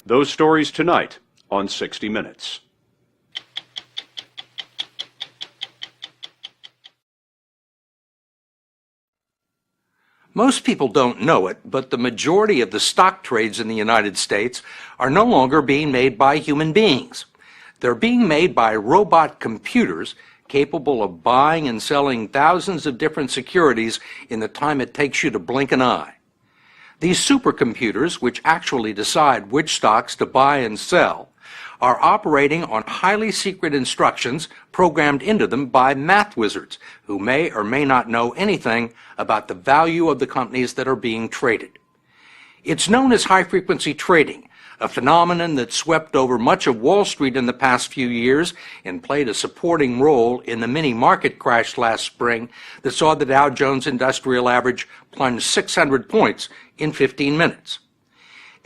Those stories tonight on 60 Minutes. Most people don't know it, but the majority of the stock trades in the United States are no longer being made by human beings. They're being made by robot computers capable of buying and selling thousands of different securities in the time it takes you to blink an eye. These supercomputers, which actually decide which stocks to buy and sell, are operating on highly secret instructions programmed into them by math wizards who may or may not know anything about the value of the companies that are being traded. It's known as high-frequency trading, a phenomenon that swept over much of Wall Street in the past few years and played a supporting role in the mini-market crash last spring that saw the Dow Jones Industrial Average plunge 600 points in 15 minutes.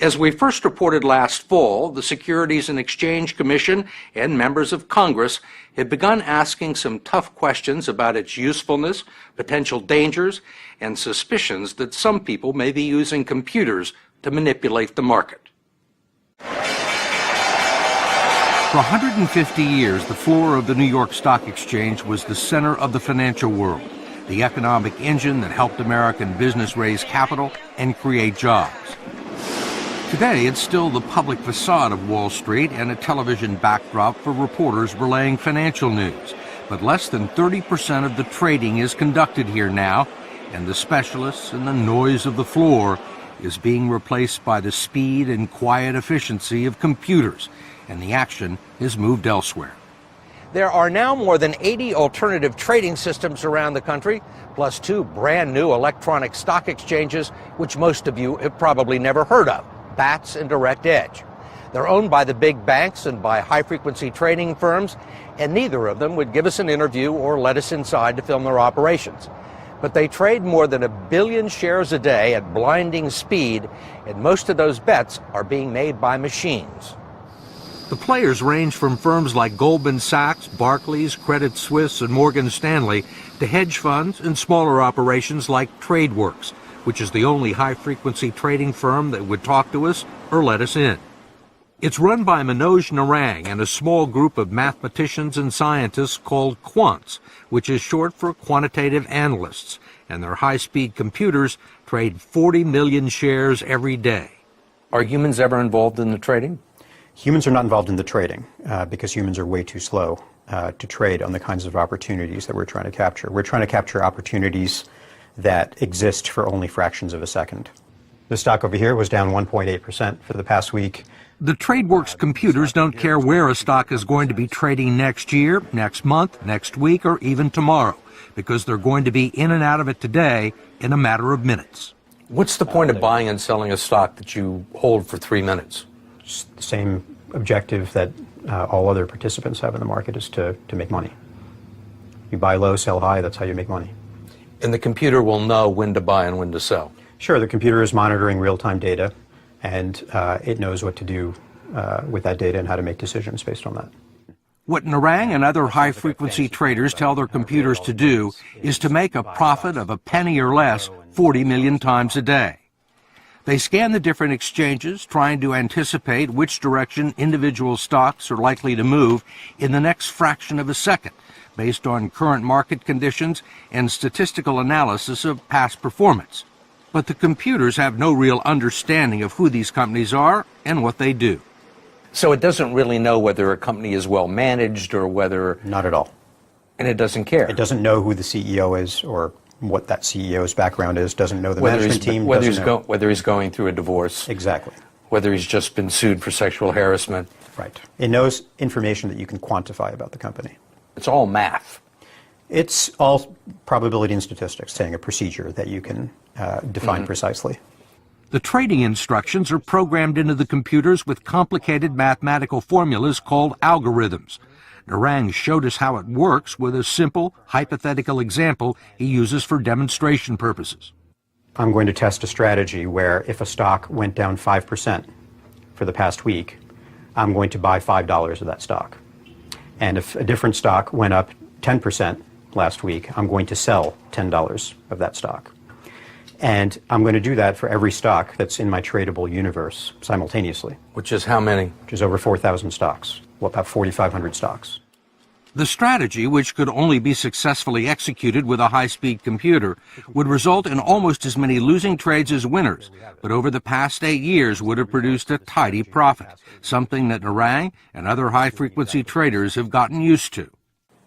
As we first reported last fall, the Securities and Exchange Commission and members of Congress have begun asking some tough questions about its usefulness, potential dangers, and suspicions that some people may be using computers to manipulate the market. For 150 years, the floor of the New York Stock Exchange was the center of the financial world, the economic engine that helped American business raise capital and create jobs. Today, it's still the public facade of Wall Street and a television backdrop for reporters relaying financial news. But less than 30% of the trading is conducted here now, and the specialists and the noise of the floor is being replaced by the speed and quiet efficiency of computers, and the action is moved elsewhere. There are now more than 80 alternative trading systems around the country, plus 2 brand new electronic stock exchanges, which most of you have probably never heard of. Bats and Direct Edge. They're owned by the big banks and by high-frequency trading firms, and neither of them would give us an interview or let us inside to film their operations. But they trade more than 1 billion shares a day at blinding speed, and most of those bets are being made by machines. The players range from firms like Goldman Sachs, Barclays, Credit Suisse, and Morgan Stanley to hedge funds and smaller operations like TradeWorks, which is the only high-frequency trading firm that would talk to us or let us in. It's run by Manoj Narang and a small group of mathematicians and scientists called quants, which is short for quantitative analysts, and their high-speed computers trade 40 million shares every day. Are humans ever involved in the trading? Humans are not involved in the trading because humans are way too slow to trade on the kinds of opportunities that we're trying to capture. We're trying to capture opportunities that exist for only fractions of a second. The stock over here was down 1.8% for the past week. The TradeWorks computers don't care where a stock is going to be trading next year, next month, next week, or even tomorrow, because they're going to be in and out of it today in a matter of minutes. What's the point of buying and selling a stock that you hold for 3 minutes? It's the same objective that all other participants have in the market, is to make money. You buy low, sell high, that's how you make money. And the computer will know when to buy and when to sell? Sure, the computer is monitoring real-time data, and it knows what to do with that data and how to make decisions based on that. What Narang and other high-frequency traders tell their computers to do is to make a profit of a penny or less 40 million times a day. They scan the different exchanges, trying to anticipate which direction individual stocks are likely to move in the next fraction of a second, based on current market conditions and statistical analysis of past performance. But the computers have no real understanding of who these companies are and what they do. So it doesn't really know whether a company is well managed or whether... Not at all. And it doesn't care? It doesn't know who the CEO is or what that CEO's background is, doesn't know the management team, whether he's going through a divorce. Exactly. Whether he's just been sued for sexual harassment. Right. It knows information that you can quantify about the company. It's all math. It's all probability and statistics, saying a procedure that you can define precisely. The trading instructions are programmed into the computers with complicated mathematical formulas called algorithms. Narang showed us how it works with a simple, hypothetical example he uses for demonstration purposes. I'm going to test a strategy where if a stock went down 5% for the past week, I'm going to buy $5 of that stock. And if a different stock went up 10% last week, I'm going to sell $10 of that stock. And I'm going to do that for every stock that's in my tradable universe simultaneously, Which is how many? which is over 4,000 stocks, well, about 4,500 stocks. The strategy, which could only be successfully executed with a high-speed computer, would result in almost as many losing trades as winners, but over the past 8 years would have produced a tidy profit, something that Narang and other high-frequency traders have gotten used to.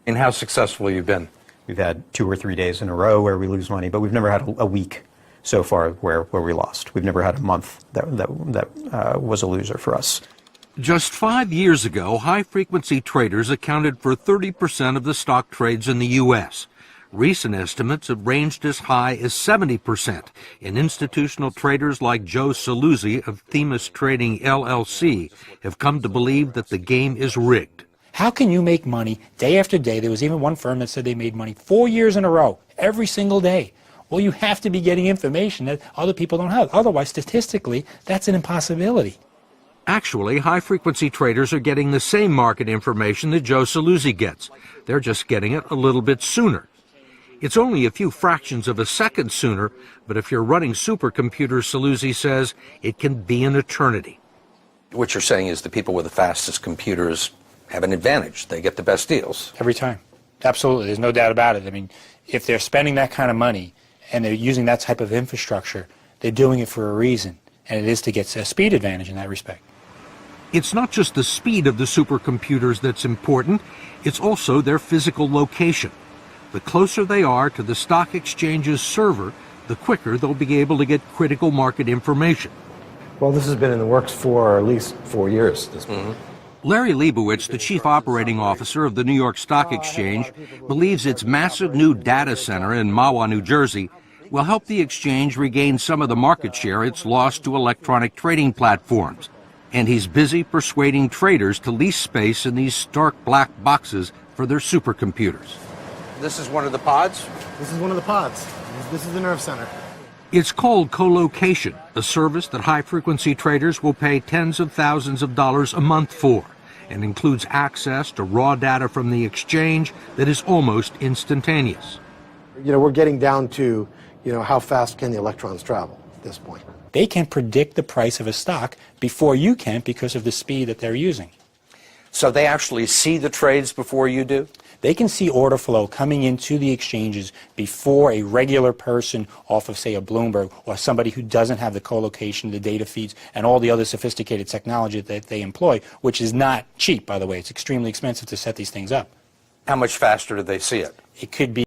And how successful have you been? We've had 2 or 3 days in a row where we lose money, but we've never had a week so far where we lost. We've never had a month that was a loser for us. Just 5 years ago, high-frequency traders accounted for 30% of the stock trades in the U.S. Recent estimates have ranged as high as 70%, and institutional traders like Joe Saluzzi of Themis Trading LLC have come to believe that the game is rigged. How can you make money day after day? There was even one firm that said they made money 4 years in a row, every single day. Well, you have to be getting information that other people don't have. Otherwise, statistically, that's an impossibility. Actually, high-frequency traders are getting the same market information that Joe Saluzzi gets. They're just getting it a little bit sooner. It's only a few fractions of a second sooner, but if you're running supercomputers, Saluzzi says, it can be an eternity. What you're saying is the people with the fastest computers have an advantage. They get the best deals. Every time. Absolutely. There's no doubt about it. I mean, if they're spending that kind of money and they're using that type of infrastructure, they're doing it for a reason, and it is to get a speed advantage in that respect. It's not just the speed of the supercomputers that's important, it's also their physical location. The closer they are to the stock exchange's server, the quicker they'll be able to get critical market information. Well, this has been in the works for at least 4 years. Larry Leibowitz, the chief operating officer of the New York Stock Exchange, believes its massive new data center in Mahwah, New Jersey, will help the exchange regain some of the market share it's lost to electronic trading platforms. And he's busy persuading traders to lease space in these stark black boxes for their supercomputers. This is one of the pods? This is one of the pods. This is the nerve center. It's called colocation, a service that high-frequency traders will pay tens of thousands of dollars a month for, and includes access to raw data from the exchange that is almost instantaneous. We're getting down to, how fast can the electrons travel at this point. They can predict the price of a stock before you can because of the speed that they're using. So they actually see the trades before you do? They can see order flow coming into the exchanges before a regular person off of, say, a Bloomberg or somebody who doesn't have the co-location, the data feeds, and all the other sophisticated technology that they employ, which is not cheap, by the way. It's extremely expensive to set these things up. How much faster do they see it? It could be